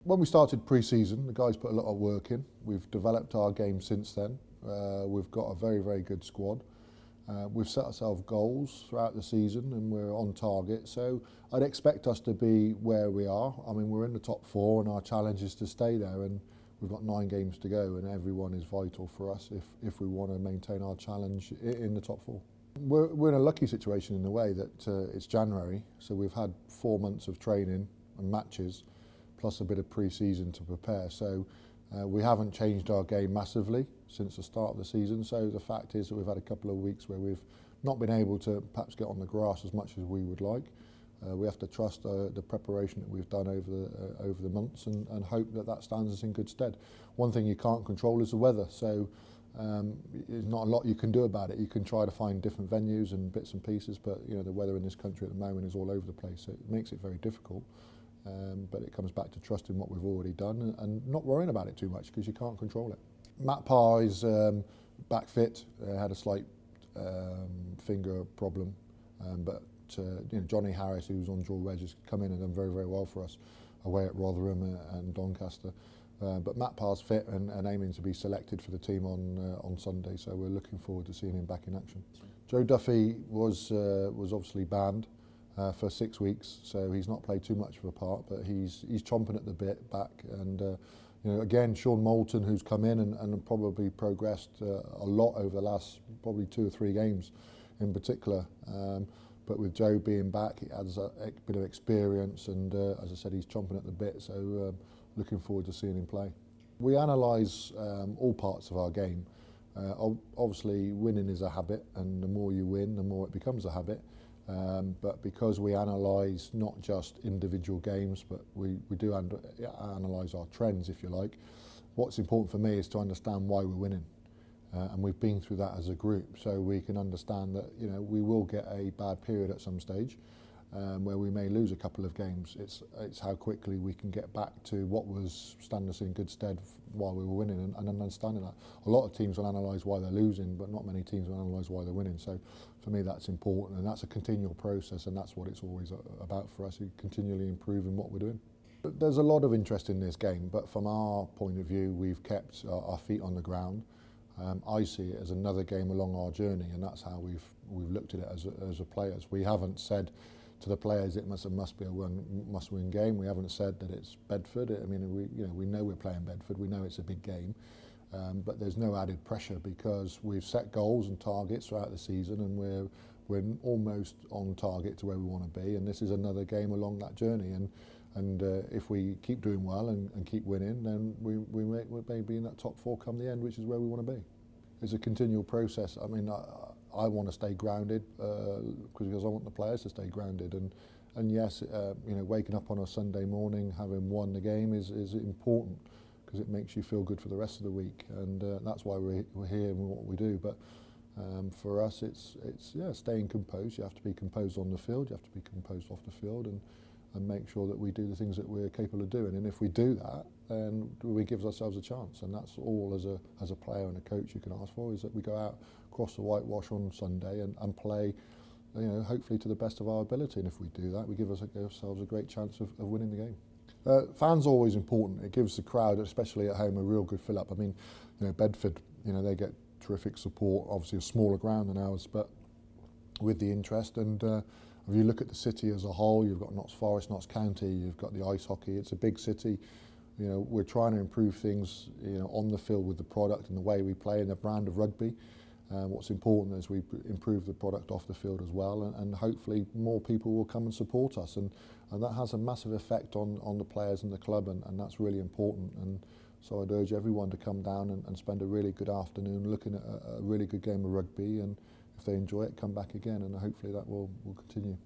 When we started pre-season, the guys put a lot of work in. We've developed our game since then. We've got a very, very good squad. We've set ourselves goals throughout the season and we're on target. So I'd expect us to be where we are. I mean, we're in the top four and our challenge is to stay there, and we've got 9 games to go and everyone is vital for us if we want to maintain our challenge in the top four. We're in a lucky situation in a way that it's January, so we've had 4 months of training and matches, plus a bit of pre-season to prepare. So we haven't changed our game massively since the start of the season. So the fact is that we've had a couple of weeks where we've not been able to perhaps get on the grass as much as we would like. We have to trust the preparation that we've done over the months and hope that that stands us in good stead. One thing you can't control is the weather. So there's not a lot you can do about it. You can try to find different venues and bits and pieces, but you know the weather in this country at the moment is all over the place. So it makes it very difficult. But it comes back to trusting what we've already done and not worrying about it too much because you can't control it. Matt Parr is back fit, had a slight finger problem, but you know, Johnny Harris, who's on dual reg, has come in and done very, very well for us away at Rotherham and Doncaster. But Matt Parr's fit and aiming to be selected for the team on Sunday, so we're looking forward to seeing him back in action. Joe Duffy was obviously banned for 6 weeks, so he's not played too much of a part, but he's chomping at the bit back. And you know, again, Sean Moulton, who's come in and probably progressed a lot over the last probably 2 or 3 games in particular. But with Joe being back, he adds a bit of experience, and as I said, he's chomping at the bit. So looking forward to seeing him play. We analyse all parts of our game. Obviously, winning is a habit, and the more you win, the more it becomes a habit. But because we analyse not just individual games, but we do analyse our trends, if you like, what's important for me is to understand why we're winning. And we've been through that as a group, so we can understand that you know we will get a bad period at some stage where we may lose a couple of games. It's how quickly we can get back to what was stand us in good stead while we were winning, and understanding that. A lot of teams will analyse why they're losing, but not many teams will analyse why they're winning. So for me, that's important, and that's a continual process, and that's what it's always about for us, continually improving what we're doing. There's a lot of interest in this game, but from our point of view, we've kept our feet on the ground. I see it as another game along our journey, and that's how we've looked at it as a players. We haven't said to the players it must be a must-win game. We haven't said that it's Bedford. I mean, we know we're playing Bedford. We know it's a big game, but there's no added pressure because we've set goals and targets throughout the season, and we're almost on target to where we want to be. And this is another game along that journey. And if we keep doing well and keep winning, then we may be in that top 4 come the end, which is where we want to be. It's a continual process. I mean, I want to stay grounded because I want the players to stay grounded. And yes, you know, waking up on a Sunday morning having won the game is important because it makes you feel good for the rest of the week. And that's why we're here and what we do. But for us, it's staying composed. You have to be composed on the field. You have to be composed off the field, and make sure that we do the things that we're capable of doing. And if we do that, then we give ourselves a chance. And that's all as a player and a coach you can ask for, is that we go out, cross the whitewash on Sunday and play, you know, hopefully to the best of our ability. And if we do that, we give ourselves a great chance of winning the game. Fans are always important. It gives the crowd, especially at home, a real good fill up. I mean, you know, Bedford, you know, they get terrific support, obviously a smaller ground than ours, but with the interest. And if you look at the city as a whole, you've got Notts Forest, Notts County, you've got the ice hockey. It's a big city. You know, we're trying to improve things, you know, on the field with the product and the way we play and the brand of rugby. What's important is we improve the product off the field as well, and hopefully more people will come and support us, and that has a massive effect on the players and the club, and that's really important. And so I'd urge everyone to come down and spend a really good afternoon looking at a really good game of rugby, and if they enjoy it, come back again, and hopefully that will continue.